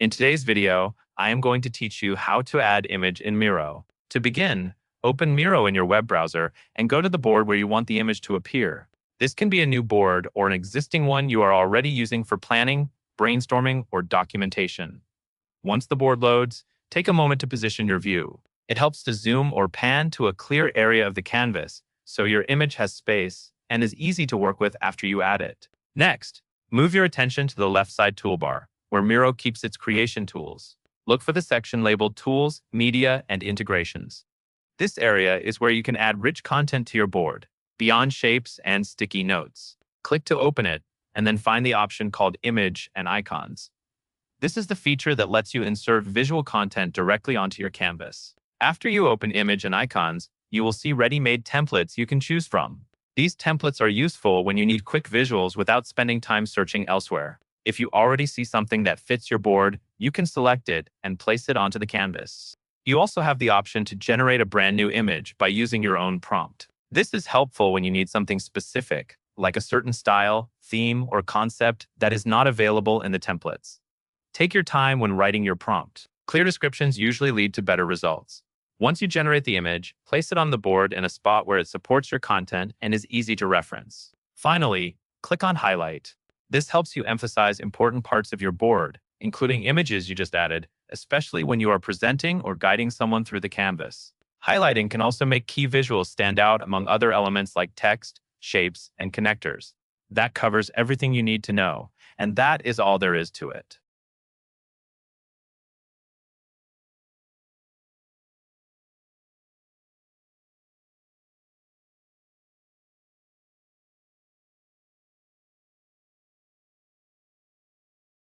In today's video, I am going to teach you how to add image in Miro. To begin, open Miro in your web browser and go to the board where you want the image to appear. This can be a new board or an existing one you are already using for planning, brainstorming, or documentation. Once the board loads, take a moment to position your view. It helps to zoom or pan to a clear area of the canvas so your image has space and is easy to work with after you add it. Next, move your attention to the left side toolbar, where Miro keeps its creation tools. Look for the section labeled Tools, Media, and Integrations. This area is where you can add rich content to your board, beyond shapes and sticky notes. Click to open it, and then find the option called Image and Icons. This is the feature that lets you insert visual content directly onto your canvas. After you open Image and Icons, you will see ready-made templates you can choose from. These templates are useful when you need quick visuals without spending time searching elsewhere. If you already see something that fits your board, you can select it and place it onto the canvas. You also have the option to generate a brand new image by using your own prompt. This is helpful when you need something specific, like a certain style, theme, or concept that is not available in the templates. Take your time when writing your prompt. Clear descriptions usually lead to better results. Once you generate the image, place it on the board in a spot where it supports your content and is easy to reference. Finally, click on Highlight. This helps you emphasize important parts of your board, including images you just added, especially when you are presenting or guiding someone through the canvas. Highlighting can also make key visuals stand out among other elements like text, shapes, and connectors. That covers everything you need to know, and that is all there is to it.